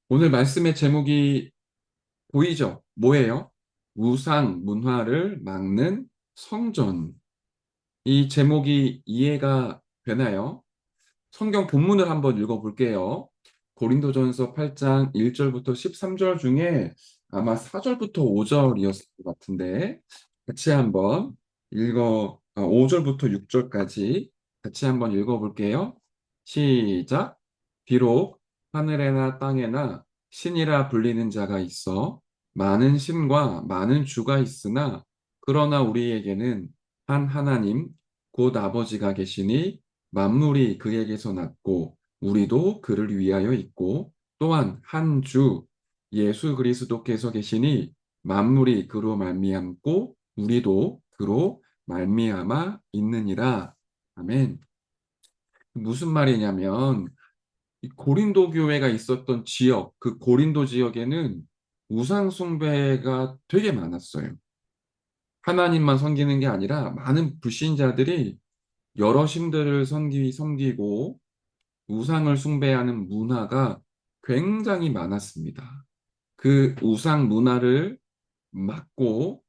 오늘 말씀의 제목이 보이죠? 뭐예요? 우상 문화를 막는 성전. 이 제목이 이해가 되나요? 성경 본문을 한번 읽어볼게요. 고린도전서 8장 1절부터 13절 중에 아마 4절부터 5절이었을 것 같은데 같이 한번 5절부터 6절까지 같이 한번 읽어볼게요. 시작. 비록 하늘에나 땅에나 신이라 불리는 자가 있어 많은 신과 많은 주가 있으나 그러나 우리에게는 한 하나님 곧 아버지가 계시니 만물이 그에게서 났고 우리도 그를 위하여 있고 또한 한 주 예수 그리스도께서 계시니 만물이 그로 말미암고 우리도 그로 말미암아 있느니라. 아멘. 무슨 말이냐면 이 고린도 교회가 있었던 지역, 그 고린도 지역에는 우상 숭배가 되게 많았어요. 하나님만 섬기는 게 아니라 많은 불신자들이 여러 신들을 섬기고 우상을 숭배하는 문화가 굉장히 많았습니다. 그 우상 문화를 막고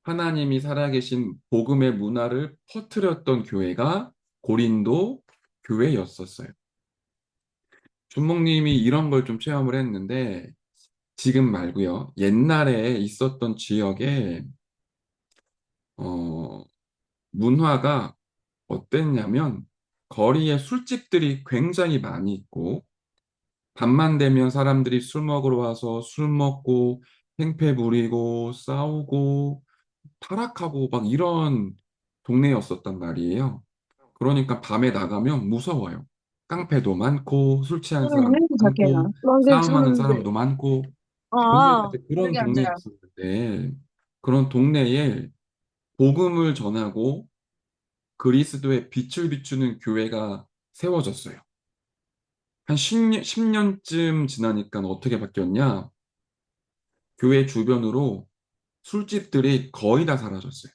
하나님이 살아계신 복음의 문화를 퍼뜨렸던 교회가 고린도 교회였었어요. 주목님이 이런 걸 좀 체험을 했는데 지금 말고요. 옛날에 있었던 지역에 어, 문화가 어땠냐면 거리에 술집들이 굉장히 많이 있고 밤만 되면 사람들이 술 먹으러 와서 술 먹고 행패 부리고 싸우고 타락하고 막 이런 동네였었단 말이에요. 그러니까 밤에 나가면 무서워요. 깡패도 많고 술 취한 사람도 선생님, 많고 자기는 런게 싸움하는 주는데. 사람도 많고 정말 아, 진짜 그런 여기 앉아요. 동네였었는데 그런 동네에 복음을 전하고 그리스도의 빛을 비추는 교회가 세워졌어요. 한 10년쯤 지나니까 어떻게 바뀌었냐? 교회 주변으로 술집들이 거의 다 사라졌어요.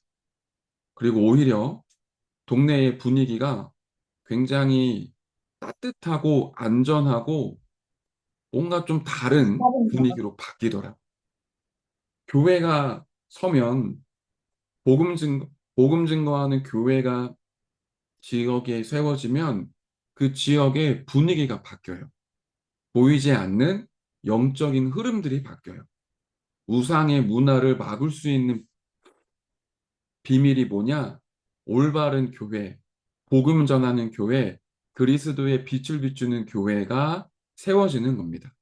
그리고 오히려 동네의 분위기가 굉장히 따뜻하고 안전하고 뭔가 좀 다른 분위기로 바뀌더라고요. 교회가 서면 복음 증거, 복음 증거하는 교회가 지역에 세워지면 그 지역의 분위기가 바뀌어요. 보이지 않는 영적인 흐름들이 바뀌어요. 우상의 문화를 막을 수 있는 비밀이 뭐냐? 올바른 교회, 복음 전하는 교회, 그리스도의 빛을 비추는 교회가 세워지는 겁니다.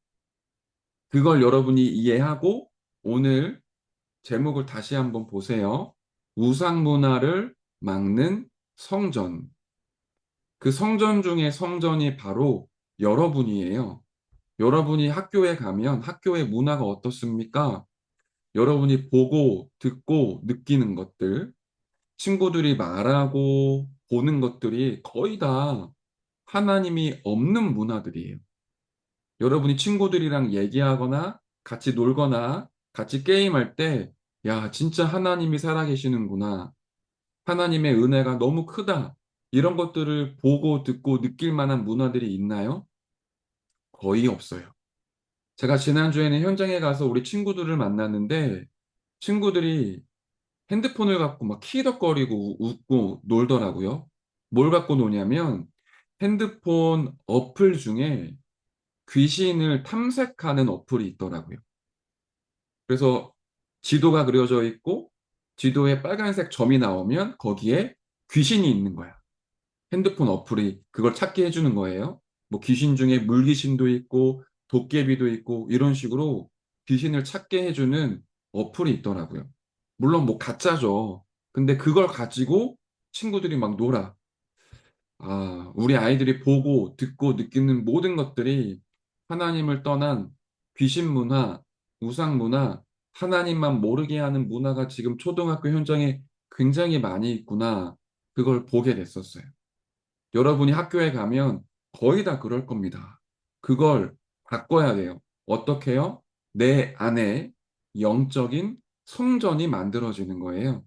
그걸 여러분이 이해하고 오늘 제목을 다시 한번 보세요. 우상 문화를 막는 성전. 그 성전 중에 성전이 바로 여러분이에요. 여러분이 학교에 가면 학교의 문화가 어떻습니까? 여러분이 보고 듣고 느끼는 것들, 친구들이 말하고 보는 것들이 거의 다 하나님이 없는 문화들이에요. 여러분이 친구들이랑 얘기하거나 같이 놀거나 같이 게임할 때, 야, 진짜 하나님이 살아계시는구나. 하나님의 은혜가 너무 크다. 이런 것들을 보고 듣고 느낄 만한 문화들이 있나요? 거의 없어요. 제가 지난주에는 현장에 가서 우리 친구들을 만났는데 친구들이 핸드폰을 갖고 막 키덕거리고 웃고 놀더라고요. 뭘 갖고 노냐면 핸드폰 어플 중에 귀신을 탐색하는 어플이 있더라고요. 그래서 지도가 그려져 있고 지도에 빨간색 점이 나오면 거기에 귀신이 있는 거야. 핸드폰 어플이 그걸 찾게 해주는 거예요. 뭐 귀신 중에 물귀신도 있고 도깨비도 있고 이런 식으로 귀신을 찾게 해주는 어플이 있더라고요. 물론 뭐 가짜죠. 근데 그걸 가지고 친구들이 막 놀아. 아, 우리 아이들이 보고 듣고 느끼는 모든 것들이 하나님을 떠난 귀신 문화, 우상 문화, 하나님만 모르게 하는 문화가 지금 초등학교 현장에 굉장히 많이 있구나. 그걸 보게 됐었어요. 여러분이 학교에 가면 거의 다 그럴 겁니다. 그걸 바꿔야 돼요. 어떻게요? 내 안에 영적인 성전이 만들어지는 거예요.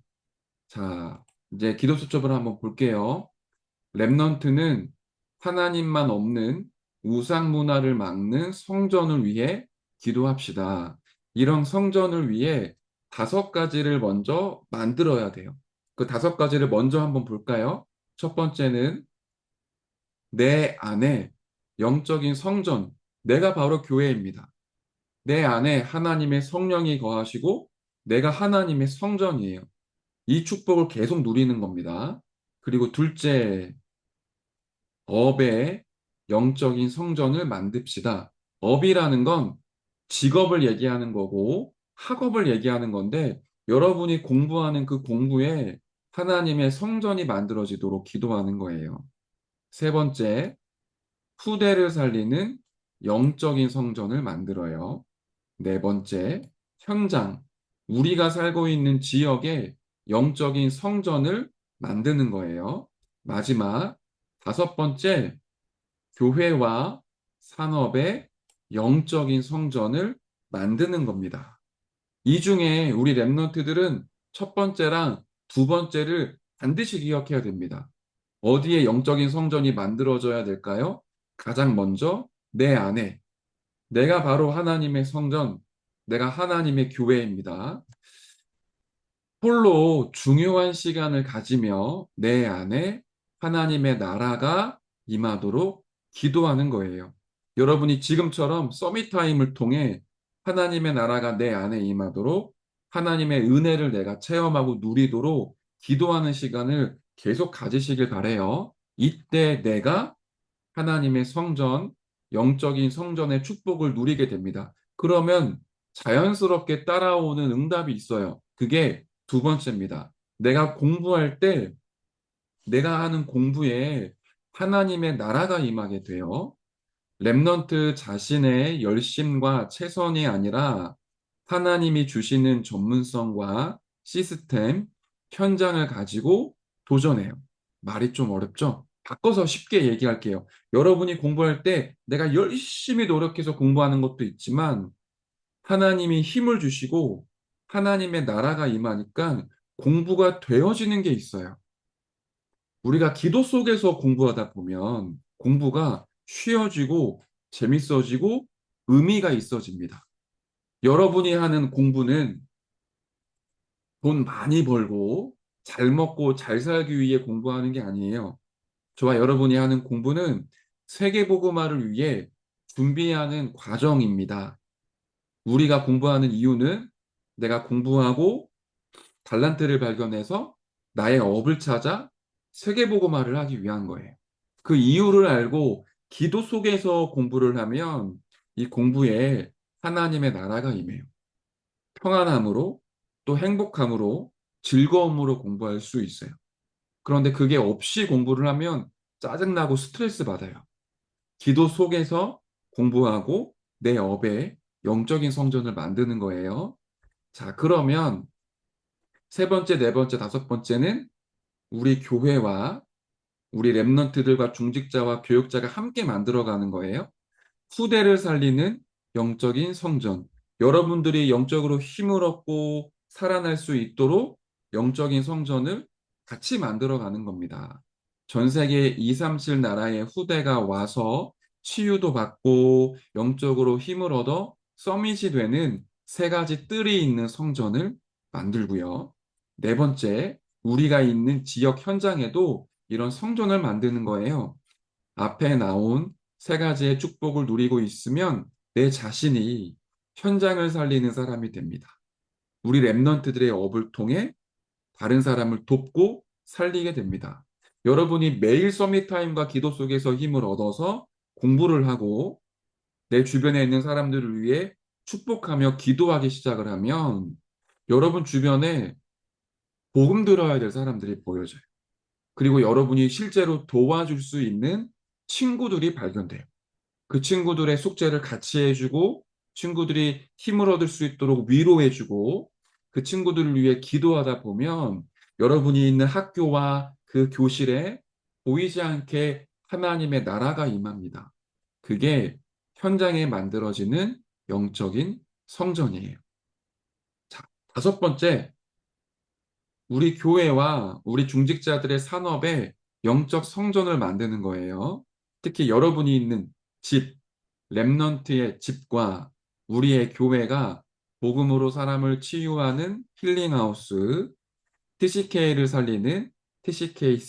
자, 이제 기도 수첩을 한번 볼게요. 렘넌트는 하나님만 없는 우상 문화를 막는 성전을 위해 기도합시다. 이런 성전을 위해 5가지를 먼저 만들어야 돼요. 그 5가지를 먼저 한번 볼까요? 첫 번째는 내 안에 영적인 성전, 내가 바로 교회입니다. 내 안에 하나님의 성령이 거하시고 내가 하나님의 성전이에요. 이 축복을 계속 누리는 겁니다. 그리고 둘째, 업의 영적인 성전을 만듭시다. 업이라는 건 직업을 얘기하는 거고 학업을 얘기하는 건데 여러분이 공부하는 그 공부에 하나님의 성전이 만들어지도록 기도하는 거예요. 세 번째, 후대를 살리는 영적인 성전을 만들어요. 네 번째, 현장, 우리가 살고 있는 지역에 영적인 성전을 만드는 거예요. 마지막, 5번째, 교회와 산업의 영적인 성전을 만드는 겁니다. 이 중에 우리 랩런트들은 첫 번째랑 두 번째를 반드시 기억해야 됩니다. 어디에 영적인 성전이 만들어져야 될까요? 가장 먼저 내 안에 내가 바로 하나님의 성전, 내가 하나님의 교회입니다. 홀로 중요한 시간을 가지며 내 안에 하나님의 나라가 임하도록 기도하는 거예요. 여러분이 지금처럼 서밋 타임을 통해 하나님의 나라가 내 안에 임하도록 하나님의 은혜를 내가 체험하고 누리도록 기도하는 시간을 계속 가지시길 바래요. 이때 내가 하나님의 성전, 영적인 성전의 축복을 누리게 됩니다. 그러면 자연스럽게 따라오는 응답이 있어요. 그게 두 번째입니다. 내가 공부할 때 내가 하는 공부에 하나님의 나라가 임하게 돼요. 랩넌트 자신의 열심과 최선이 아니라 하나님이 주시는 전문성과 시스템, 현장을 가지고 도전해요. 말이 좀 어렵죠? 바꿔서 쉽게 얘기할게요. 여러분이 공부할 때 내가 열심히 노력해서 공부하는 것도 있지만 하나님이 힘을 주시고 하나님의 나라가 임하니까 공부가 되어지는 게 있어요. 우리가 기도 속에서 공부하다 보면 공부가 쉬워지고 재밌어지고 의미가 있어집니다. 여러분이 하는 공부는 돈 많이 벌고 잘 먹고 잘 살기 위해 공부하는 게 아니에요. 저와 여러분이 하는 공부는 세계복음화를 위해 준비하는 과정입니다. 우리가 공부하는 이유는 내가 공부하고 달란트를 발견해서 나의 업을 찾아 세계복음화를 하기 위한 거예요. 그 이유를 알고 기도 속에서 공부를 하면 이 공부에 하나님의 나라가 임해요. 평안함으로 또 행복함으로 즐거움으로 공부할 수 있어요. 그런데 그게 없이 공부를 하면 짜증나고 스트레스 받아요. 기도 속에서 공부하고 내 업에 영적인 성전을 만드는 거예요. 자, 그러면 세 번째, 네 번째, 5번째는 우리 교회와 우리 랩런트들과 중직자와 교육자가 함께 만들어가는 거예요. 후대를 살리는 영적인 성전. 여러분들이 영적으로 힘을 얻고 살아날 수 있도록 영적인 성전을 같이 만들어가는 겁니다. 전 세계 2, 3, 7 나라의 후대가 와서 치유도 받고 영적으로 힘을 얻어 서밋이 되는 3가지 뜰이 있는 성전을 만들고요. 네 번째, 우리가 있는 지역 현장에도 이런 성전을 만드는 거예요. 앞에 나온 3가지의 축복을 누리고 있으면 내 자신이 현장을 살리는 사람이 됩니다. 우리 랩런트들의 업을 통해 다른 사람을 돕고 살리게 됩니다. 여러분이 매일 서밋타임과 기도 속에서 힘을 얻어서 공부를 하고 내 주변에 있는 사람들을 위해 축복하며 기도하기 시작을 하면 여러분 주변에 복음 들어야 될 사람들이 보여져요. 그리고 여러분이 실제로 도와줄 수 있는 친구들이 발견돼요. 그 친구들의 숙제를 같이 해주고 친구들이 힘을 얻을 수 있도록 위로해주고 그 친구들을 위해 기도하다 보면 여러분이 있는 학교와 그 교실에 보이지 않게 하나님의 나라가 임합니다. 그게 현장에 만들어지는 영적인 성전이에요. 자, 5번째, 우리 교회와 우리 중직자들의 산업에 영적 성전을 만드는 거예요. 특히 여러분이 있는 집, 렘넌트의 집과 우리의 교회가 복음으로 사람을 치유하는 힐링하우스, TCK를 살리는 TCK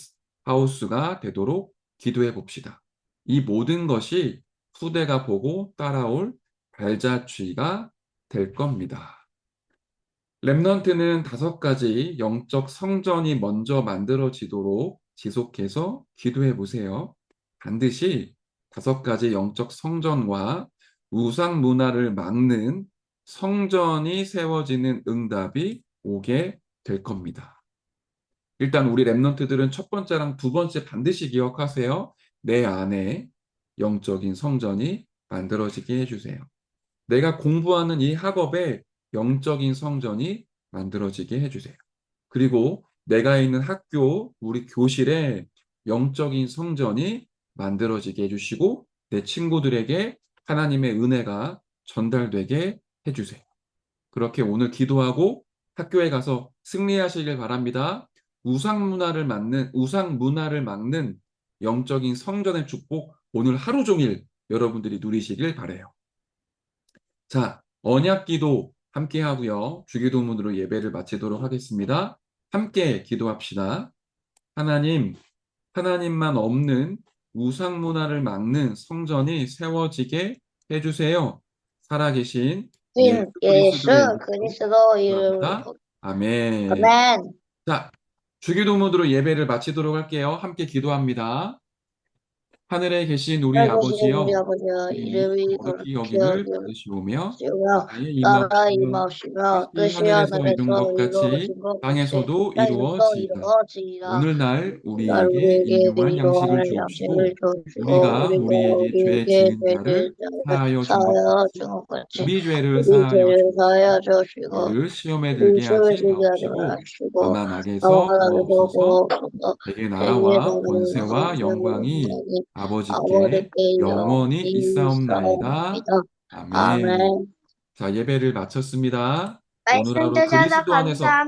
하우스가 되도록 기도해 봅시다. 이 모든 것이 후대가 보고 따라올 발자취가 될 겁니다. 렘넌트는 5가지 영적 성전이 먼저 만들어지도록 지속해서 기도해 보세요. 반드시 5가지 영적 성전과 우상 문화를 막는 성전이 세워지는 응답이 오게 될 겁니다. 일단 우리 렘넌트들은 첫 번째랑 두 번째 반드시 기억하세요. 내 안에 영적인 성전이 만들어지게 해주세요. 내가 공부하는 이 학업에 영적인 성전이 만들어지게 해주세요. 그리고 내가 있는 학교, 우리 교실에 영적인 성전이 만들어지게 해주시고 내 친구들에게 하나님의 은혜가 전달되게 해주세요. 그렇게 오늘 기도하고 학교에 가서 승리하시길 바랍니다. 우상 문화를 막는 영적인 성전의 축복 오늘 하루 종일 여러분들이 누리시길 바래요. 자, 언약 기도 함께 하고요. 주기도문으로 예배를 마치도록 하겠습니다. 함께 기도합시다. 하나님, 하나님만 없는 우상 문화를 막는 성전이 세워지게 해주세요. 살아계신 예수 예수 그리스도의 이름으로 그리스도 기도합니다. 이름으로. 아멘. 아멘. 자, 주기도문으로 예배를 마치도록 할게요. 함께 기도합니다. 하늘에 계신 우리 살아계신 우리 아버지여, 아버지여, 이름이 이름이 거룩히 거룩히 여김을 여기시며 받으시오며, 나라의 나라 임하옵시며, 임하옵시며 뜻이 뜻이 하늘에서 이룬 하늘에서 것 같이 이루어진 것 같이 땅에서도 땅에서도 이루어지이다. 이루어지이다. 오늘날 날 우리에게 우리에게 일용할 양식을 일용할 양식을 주옵시고, 주시고 우리가 우리가 우리에게 죄 우리에게 지은 죄 자를 지은 자를 사하여 준 것 사하여 같이 준 것 같이 우리 죄를 우리 사하여 죄를 사하여 주옵시고, 주시고 우리를 시험에 우리 들게 시험에 하지 들게 하지 마옵시고, 마시고 다만 악에서 나와가지고 구하옵소서. 구하옵소서. 대개 내게 나라와 나라는 권세와 영광이 영광이 아버지께 아버지께 영원히 영원히 있사옵나이다. 있사옵나이다. 아멘. 아멘. 자, 예배를 마쳤습니다. 오늘 말씀 하루 주셔서 그리스도 안에서 감사합니다.